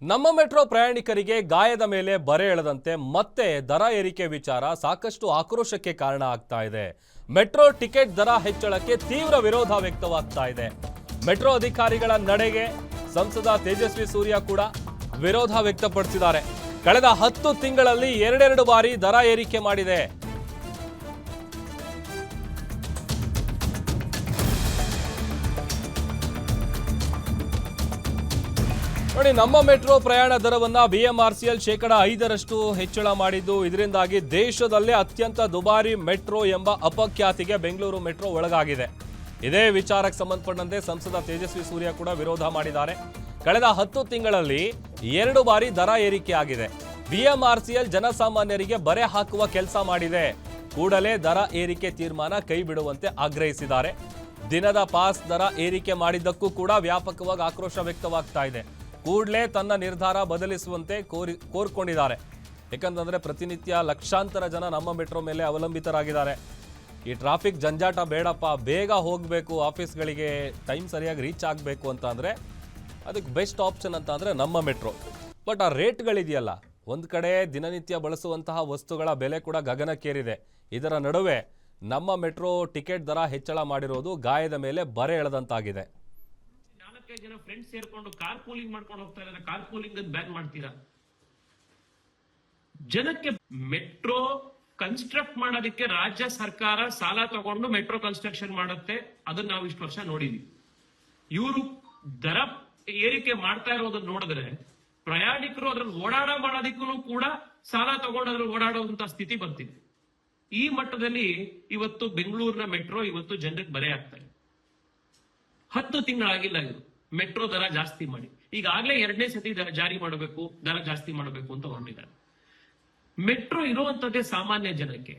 ನಮ್ಮ ಮೆಟ್ರೋ ಪ್ರಯಾಣಿಕರಿಗೆ ಗಾಯದ ಮೇಲೆ ಬರೆ ಎಳೆದಂತೆ ಮತ್ತೆ ದರ ಏರಿಕೆ ವಿಚಾರ ಸಾಕಷ್ಟು ಆಕ್ರೋಶಕ್ಕೆ ಕಾರಣ ಆಗ್ತಾ ಇದೆ. ಮೆಟ್ರೋ ಟಿಕೆಟ್ ದರ ಹೆಚ್ಚಳಕ್ಕೆ ತೀವ್ರ ವಿರೋಧ ವ್ಯಕ್ತವಾಗ್ತಾ ಇದೆ. ಮೆಟ್ರೋ ಅಧಿಕಾರಿಗಳ ನಡೆಗೆ ಸಂಸದ ತೇಜಸ್ವಿ ಸೂರ್ಯ ಕೂಡ ವಿರೋಧ ವ್ಯಕ್ತಪಡಿಸಿದ್ದಾರೆ. ಕಳೆದ 10 ತಿಂಗಳಲ್ಲಿ ಎರಡೆರಡು ಬಾರಿ ದರ ಏರಿಕೆ ಮಾಡಿದೆ. ನೋಡಿ, ನಮ್ಮ ಮೆಟ್ರೋ ಪ್ರಯಾಣ ದರವನ್ನ BMRCL 5% ಹೆಚ್ಚಳ ಮಾಡಿದ್ದು, ಇದರಿಂದಾಗಿ ದೇಶದಲ್ಲೇ ಅತ್ಯಂತ ದುಬಾರಿ ಮೆಟ್ರೋ ಎಂಬ ಅಪಖ್ಯಾತಿಗೆ ಬೆಂಗಳೂರು ಮೆಟ್ರೋ ಒಳಗಾಗಿದೆ. ಇದೇ ವಿಚಾರಕ್ಕೆ ಸಂಬಂಧಪಟ್ಟಂತೆ ಸಂಸದ ತೇಜಸ್ವಿ ಸೂರ್ಯ ಕೂಡ ವಿರೋಧ ಮಾಡಿದ್ದಾರೆ. ಕಳೆದ 10 ತಿಂಗಳಲ್ಲಿ 2 ಬಾರಿ ದರ ಏರಿಕೆ ಆಗಿದೆ. BMRCL ಜನಸಾಮಾನ್ಯರಿಗೆ ಬರೆ ಹಾಕುವ ಕೆಲಸ ಮಾಡಿದೆ. ಕೂಡಲೇ ದರ ಏರಿಕೆ ತೀರ್ಮಾನ ಕೈ ಬಿಡುವಂತೆ ಆಗ್ರಹಿಸಿದ್ದಾರೆ. ದಿನದ ಪಾಸ್ ದರ ಏರಿಕೆ ಮಾಡಿದ್ದಕ್ಕೂ ಕೂಡ ವ್ಯಾಪಕವಾಗಿ ಆಕ್ರೋಶ ವ್ಯಕ್ತವಾಗ್ತಾ ಇದೆ. ಕೂಡಲೇ ತನ್ನ ನಿರ್ಧಾರ ಬದಲಿಸುವಂತೆ ಕೋರ್ಕೊಂಡಿದ್ದಾರೆ. ಯಾಕಂತಂದ್ರೆ ಪ್ರತಿನಿತ್ಯ ಲಕ್ಷಾಂತರ ಜನ ನಮ್ಮ ಮೆಟ್ರೋ ಮೇಲೆ ಅವಲಂಬಿತರಾಗಿದ್ದಾರೆ. ಈ ಟ್ರಾಫಿಕ್ ಜಂಜಾಟ ಬೇಡಪ್ಪ, ಬೇಗ ಹೋಗಬೇಕು ಆಫೀಸ್ಗಳಿಗೆ, ಟೈಮ್ ಸರಿಯಾಗಿ ರೀಚ್ ಆಗಬೇಕು ಅಂತ ಅಂದರೆ ಅದಕ್ಕೆ ಬೆಸ್ಟ್ ಆಪ್ಷನ್ ಅಂತ ಅಂದರೆ ನಮ್ಮ ಮೆಟ್ರೋ. ಬಟ್ ಆ ರೇಟ್ಗಳಿದೆಯಲ್ಲ, ಒಂದು ಕಡೆ ದಿನನಿತ್ಯ ಬಳಸುವಂತಹ ವಸ್ತುಗಳ ಬೆಲೆ ಕೂಡ ಗಗನಕ್ಕೇರಿದೆ. ಇದರ ನಡುವೆ ನಮ್ಮ ಮೆಟ್ರೋ ಟಿಕೆಟ್ ದರ ಹೆಚ್ಚಳ ಮಾಡಿರೋದು ಗಾಯದ ಮೇಲೆ ಬರೆ ಎಳೆದಂತಾಗಿದೆ. ಜನ ಫ್ರೆಂಡ್ಸ್ ಸೇರ್ಕೊಂಡು ಕಾರ್ ಪೂಲಿಂಗ್ ಮಾಡ್ಕೊಂಡು ಹೋಗ್ತಾ ಇದ್ದಾರೆ. ಕಾರ್ ಪೂಲಿಂಗ್ ಬ್ಯಾನ್ ಮಾಡ್ತೀರಾ? ಜನಕ್ಕೆ ಮೆಟ್ರೋ ಕನ್ಸ್ಟ್ರಕ್ಟ್ ಮಾಡೋದಕ್ಕೆ ರಾಜ್ಯ ಸರ್ಕಾರ ಸಾಲ ತಗೊಂಡು ಮೆಟ್ರೋ ಕನ್ಸ್ಟ್ರಕ್ಷನ್ ಮಾಡುತ್ತೆ. ಅದನ್ನ ನಾವು ಇಷ್ಟು ವರ್ಷ ನೋಡಿದ್ವಿ. ಇವರು ದರ ಏರಿಕೆ ಮಾಡ್ತಾ ಇರೋದನ್ನ ನೋಡಿದ್ರೆ ಪ್ರಯಾಣಿಕರು ಅದ್ರಲ್ಲಿ ಮಾಡೋದಕ್ಕೂ ಕೂಡ ಸಾಲ ತಗೊಂಡು ಅದ್ರಲ್ಲಿ ಓಡಾಡುವಂತ ಸ್ಥಿತಿ ಬರ್ತಿದೆ. ಈ ಮಟ್ಟದಲ್ಲಿ ಇವತ್ತು ಬೆಂಗಳೂರಿನ ಮೆಟ್ರೋ ಇವತ್ತು ಜನರಿಗೆ ಬರೆ ಆಗ್ತಾ ಇದೆ. 10 ತಿಂಗಳಾಗಿಲ್ಲ ಇದು ಮೆಟ್ರೋ ದರ ಜಾಸ್ತಿ ಮಾಡಿ. ಈಗಾಗಲೇ 2ನೇ ಸತಿ ಜಾರಿ ಮಾಡಬೇಕು, ದರ ಜಾಸ್ತಿ ಮಾಡಬೇಕು ಅಂತ ಹೊರಟಿದ್ದಾರೆ. ಮೆಟ್ರೋ ಇರುವಂತದ್ದೇ ಸಾಮಾನ್ಯ ಜನಕ್ಕೆ.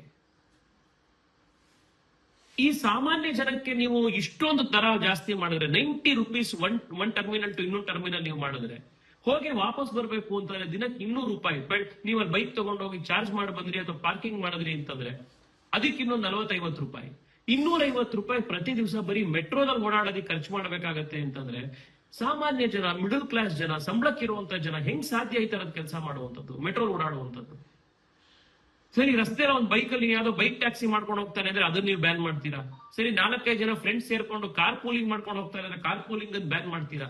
ಈ ಸಾಮಾನ್ಯ ಜನಕ್ಕೆ ನೀವು ಇಷ್ಟೊಂದು ದರ ಜಾಸ್ತಿ ಮಾಡಿದ್ರೆ, 90 ರೂಪೀಸ್ ಒನ್ ಟರ್ಮಿನಲ್ ಟು ಇನ್ನೊಂದು ಟರ್ಮಿನಲ್ ನೀವು ಮಾಡಿದ್ರೆ, ಹೋಗಿ ವಾಪಸ್ ಬರ್ಬೇಕು ಅಂತಂದ್ರೆ ದಿನಕ್ಕೆ 200 ರೂಪಾಯಿ. ನೀವು ಅಲ್ಲಿ ಬೈಕ್ ತಗೊಂಡೋಗಿ ಚಾರ್ಜ್ ಮಾಡಿ ಬಂದ್ರಿ ಅಥವಾ ಪಾರ್ಕಿಂಗ್ ಮಾಡಿದ್ರಿ ಅಂತಂದ್ರೆ ಅದಕ್ಕೆ ಇನ್ನೊಂದು 40-50 ರೂಪಾಯಿ. 250 ರೂಪಾಯಿ ಪ್ರತಿ ದಿವಸ ಬರೀ ಮೆಟ್ರೋದಲ್ಲಿ ಓಡಾಡೋದಕ್ಕೆ ಖರ್ಚು ಮಾಡಬೇಕಾಗತ್ತೆ ಅಂತಂದ್ರೆ ಸಾಮಾನ್ಯ ಜನ, ಮಿಡಲ್ ಕ್ಲಾಸ್ ಜನ, ಸಂಬಳಕ್ಕಿರುವಂತ ಜನ ಹೆಂಗ್ ಸಾಧ್ಯ ಈ ತರದ ಕೆಲಸ ಮಾಡುವಂಥದ್ದು, ಮೆಟ್ರೋ ಓಡಾಡುವಂಥದ್ದು? ಸರಿ, ರಸ್ತೆ ಒಂದು ಬೈಕಲ್ಲಿ ಯಾವ್ದೋ ಬೈಕ್ ಟ್ಯಾಕ್ಸಿ ಮಾಡ್ಕೊಂಡು ಹೋಗ್ತಾನೆ ಅಂದ್ರೆ ಅದನ್ನ ನೀವು ಬ್ಯಾನ್ ಮಾಡ್ತೀರಾ? ಸರಿ, 4-5 ಜನ ಫ್ರೆಂಡ್ಸ್ ಸೇರ್ಕೊಂಡು ಕಾರ್ ಪೂಲಿಂಗ್ ಮಾಡ್ಕೊಂಡು ಹೋಗ್ತಾ ಇದ್ದಾರೆ, ಕಾರ್ ಪೂಲಿಂಗ್ ಅನ್ನು ಬ್ಯಾನ್ ಮಾಡ್ತೀರಾ?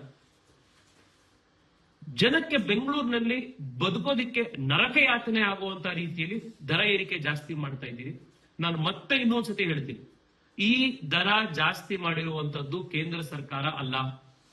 ಜನಕ್ಕೆ ಬೆಂಗಳೂರಿನಲ್ಲಿ ಬದುಕೋದಿಕ್ಕೆ ನರಕ ಯಾತನೆ ಆಗುವಂತ ರೀತಿಯಲ್ಲಿ ದರ ಏರಿಕೆ ಜಾಸ್ತಿ ಮಾಡ್ತಾ ಇದ್ದೀರಿ. ನಾನು ಮತ್ತೆ ಇನ್ನೊಂದ್ಸತಿ ಹೇಳ್ತೀನಿ, ಈ ದರ ಜಾಸ್ತಿ ಮಾಡಿರುವಂತದ್ದು ಕೇಂದ್ರ ಸರ್ಕಾರ ಅಲ್ಲ.